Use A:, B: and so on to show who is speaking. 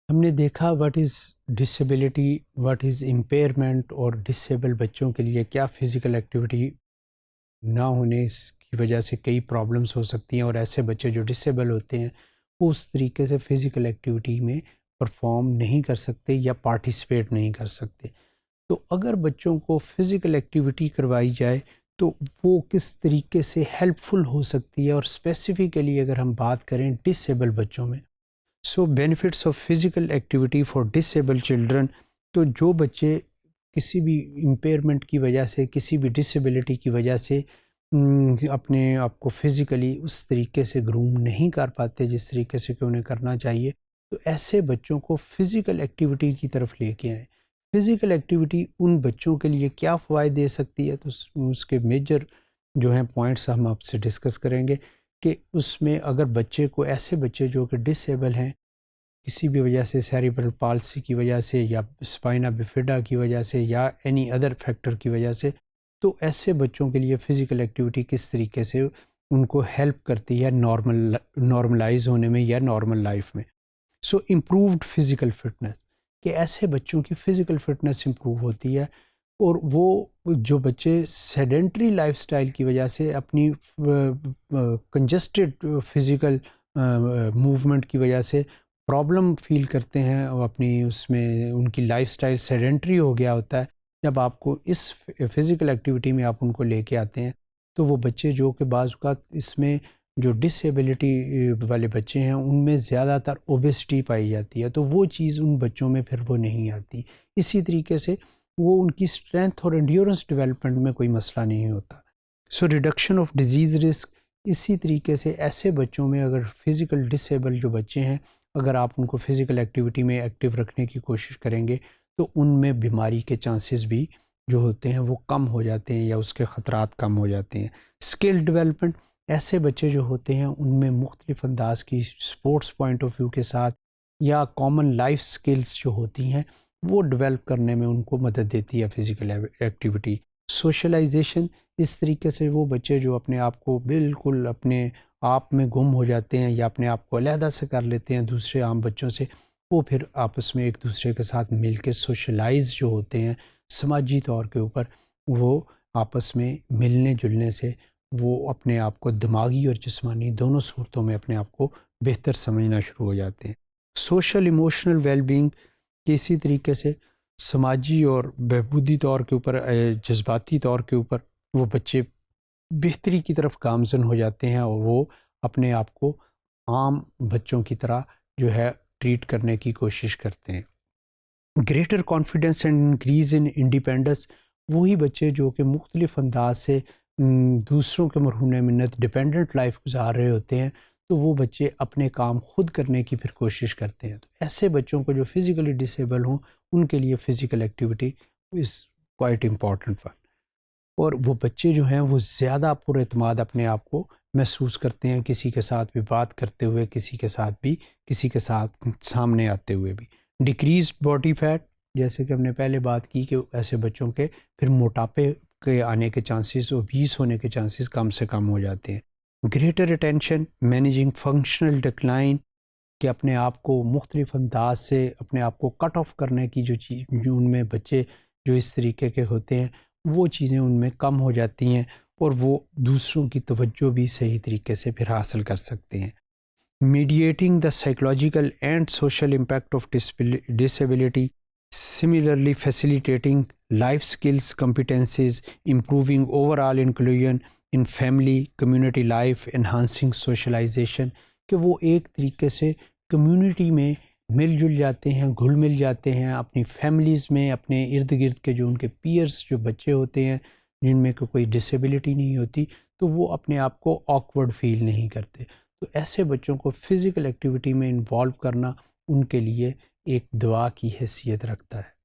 A: ہم نے دیکھا what is disability, what is impairment, اور ڈسیبل بچوں کے لیے کیا فزیکل ایکٹیویٹی نہ ہونے کی وجہ سے کئی پرابلمس ہو سکتی ہیں، اور ایسے بچے جو ڈسیبل ہوتے ہیں وہ اس طریقے سے فزیکل ایکٹیویٹی میں پرفارم نہیں کر سکتے یا پارٹیسپیٹ نہیں کر سکتے۔ تو اگر بچوں کو فزیکل ایکٹیویٹی کروائی جائے تو وہ کس طریقے سے ہیلپ فل ہو سکتی ہے، اور اسپیسیفکلی اگر ہم بات کریں ڈسیبل بچوں میں، so benefits of physical activity for disable children, تو جو بچے کسی بھی امپیئرمنٹ کی وجہ سے، کسی بھی ڈسیبلٹی کی وجہ سے اپنے آپ کو فزیکلی اس طریقے سے گروم نہیں کر پاتے جس طریقے سے کہ انہیں کرنا چاہیے، تو ایسے بچوں کو فزیکل ایکٹیویٹی کی طرف لے کے آئیں۔ فزیکل ایکٹیویٹی ان بچوں کے لیے کیا فوائد دے سکتی ہے، تو اس کے میجر جو ہیں پوائنٹس ہم آپ سے ڈسکس کریں گے کہ اس میں اگر بچے کو، ایسے بچے جو کہ ڈسیبل ہیں کسی بھی وجہ سے، سیریبرل پالسی کی وجہ سے یا اسپائنا بفیڈا کی وجہ سے یا اینی ادر فیکٹر کی وجہ سے، تو ایسے بچوں کے لیے فزیکل ایکٹیویٹی کس طریقے سے ان کو ہیلپ کرتی ہے نارملائز ہونے میں یا نارمل لائف میں۔ سو امپرووڈ فزیکل فٹنس، کہ ایسے بچوں کی فزیکل فٹنس امپروو ہوتی ہے، اور وہ جو بچے سیڈنٹری لائف سٹائل کی وجہ سے اپنی کنجسٹڈ فزیکل موومنٹ کی وجہ سے پرابلم فیل کرتے ہیں، اور اپنی اس میں ان کی لائف سٹائل سیڈنٹری ہو گیا ہوتا ہے، جب آپ کو اس فزیکل ایکٹیویٹی میں آپ ان کو لے کے آتے ہیں تو وہ بچے جو کہ بعض اوقات اس میں جو ڈسیبلٹی والے بچے ہیں ان میں زیادہ تر اوبیسٹی پائی جاتی ہے، تو وہ چیز ان بچوں میں پھر وہ نہیں آتی۔ اسی طریقے سے وہ ان کی اسٹرینتھ اور انڈیورنس ڈیولپمنٹ میں کوئی مسئلہ نہیں ہوتا۔ سو ریڈکشن آف ڈیزیز رسک، اسی طریقے سے ایسے بچوں میں اگر فزیکل ڈسیبل جو بچے ہیں، اگر آپ ان کو فزیکل ایکٹیویٹی میں ایکٹیو رکھنے کی کوشش کریں گے تو ان میں بیماری کے چانسز بھی جو ہوتے ہیں وہ کم ہو جاتے ہیں، یا اس کے خطرات کم ہو جاتے ہیں۔ اسکل ڈیولپمنٹ، ایسے بچے جو ہوتے ہیں ان میں مختلف انداز کی سپورٹس پوائنٹ آف ویو کے ساتھ یا کامن لائف سکلز جو ہوتی ہیں وہ ڈیولپ کرنے میں ان کو مدد دیتی ہے فزیکل ایکٹیویٹی۔ سوشلائزیشن، اس طریقے سے وہ بچے جو اپنے آپ کو بالکل اپنے آپ میں گم ہو جاتے ہیں یا اپنے آپ کو علیحدہ سے کر لیتے ہیں دوسرے عام بچوں سے، وہ پھر آپس میں ایک دوسرے کے ساتھ مل کے سوشلائز جو ہوتے ہیں سماجی طور کے اوپر، وہ آپس میں ملنے جلنے سے وہ اپنے آپ کو دماغی اور جسمانی دونوں صورتوں میں اپنے آپ کو بہتر سمجھنا شروع ہو جاتے ہیں۔ سوشل ایموشنل ویل بینگ، اسی طریقے سے سماجی اور بہبودی طور کے اوپر، جذباتی طور کے اوپر وہ بچے بہتری کی طرف گامزن ہو جاتے ہیں، اور وہ اپنے آپ کو عام بچوں کی طرح جو ہے ٹریٹ کرنے کی کوشش کرتے ہیں۔ Greater confidence and increase in independence, وہی بچے جو کہ مختلف انداز سے دوسروں کے مرہون منت ڈیپینڈنٹ لائف گزار رہے ہوتے ہیں، تو وہ بچے اپنے کام خود کرنے کی پھر کوشش کرتے ہیں۔ تو ایسے بچوں کو جو فزیکلی ڈسیبل ہوں ان کے لیے physical activity is quite important one, اور وہ بچے جو ہیں وہ زیادہ پر اعتماد اپنے آپ کو محسوس کرتے ہیں، کسی کے ساتھ بھی بات کرتے ہوئے، کسی کے ساتھ سامنے آتے ہوئے بھی۔ ڈیکریزڈ باڈی فیٹ، جیسے کہ ہم نے پہلے بات کی کہ ایسے بچوں کے پھر موٹاپے کے آنے کے چانسز، اوبیس ہونے کے چانسز کم سے کم ہو جاتے ہیں۔ Greater attention managing functional decline, کہ اپنے آپ کو مختلف انداز سے اپنے آپ کو کٹ آف کرنے کی جو چیز جو ان میں بچے جو اس طریقے کے ہوتے ہیں وہ چیزیں ان میں کم ہو جاتی ہیں، اور وہ دوسروں کی توجہ بھی صحیح طریقے سے پھر حاصل کر سکتے ہیں۔ Mediating the psychological and social impact of disability, similarly facilitating life skills competencies, improving overall inclusion in family community life, enhancing socialization، کہ وہ ایک طریقے سے کمیونٹی میں مل جل جاتے ہیں، گھل مل جاتے ہیں، اپنی فیملیز میں، اپنے ارد گرد کے جو ان کے پیئرس جو بچے ہوتے ہیں جن میں کوئی ڈسیبلٹی نہیں ہوتی، تو وہ اپنے آپ کو آکورڈ فیل نہیں کرتے۔ تو ایسے بچوں کو فزیکل ایکٹیویٹی میں انوالو کرنا ان کے لیے ایک دعا کی حیثیت رکھتا ہے۔